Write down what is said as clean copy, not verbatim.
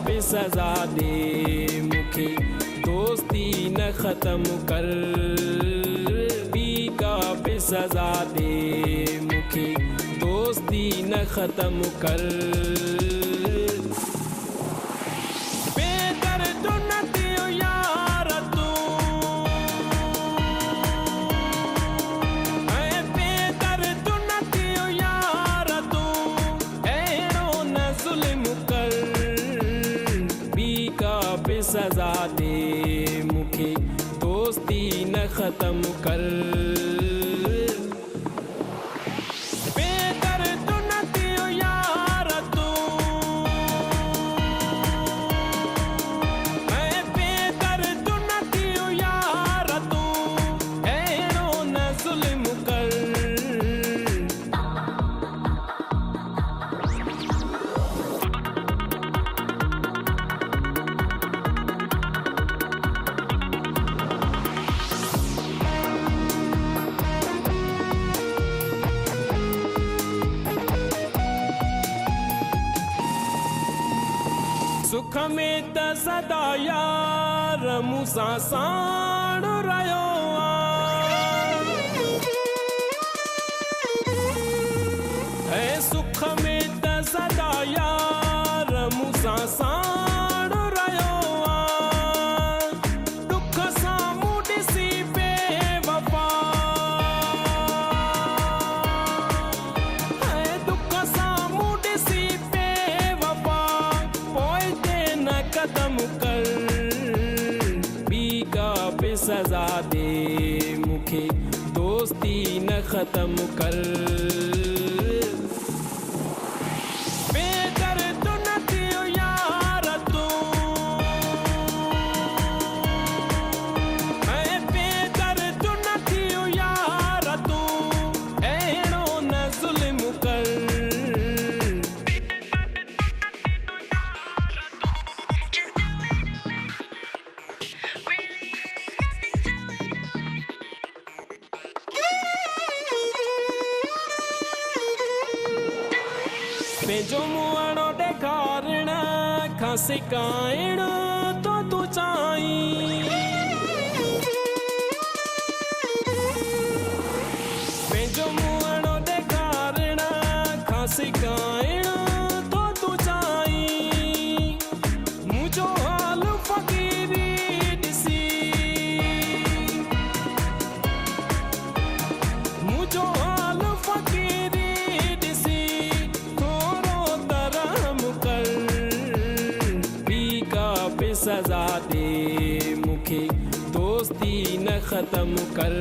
पे सजा दे मुखे दोस्ती न ख़त्म कर। पी का पे सजा दे मुखे दोस्ती न ख़त्म कर। बेदर्द न थियो यार तू, बेदर्द न थियो यार तू, ऐरो न ज़ुल्म कर। पी का पे सजा दे मुखे दोस्ती न ख़त्म कर। बेदर्द न थियो यार तू, बेदर्द न थियो यार तू, ऐरो न ज़ुल्म कर। सुख में त सदा यार मूंसां साण रहियो आहे। सुख में त सदा यार मूंसां साण रहियो आहे। दुख सां मूं ॾिसी बेवफा, दुख सां मूं ॾिसी बेवफा, कदम कर। पी का पे सजा दे मुखे दोस्ती न ख़त्म कर। बेदर्द न थियो यार तू, बेदर्द न थियो यार तू, ऐरो न ज़ुल्म कर। पंहिंजो मुआणो ॾेखारण खां सिकाइण तो तू चाहीं। पंहिंजो मुआणो ॾेखारण खां सिकाइण तो तू चाहीं। मुंहिंजो हाल फ़क़ीरी ॾिसी, मुंहिंजो हाल फ़क़ीरी ॾिसी पे सजा दे मुखे दोस्ती न ख़त्म कर।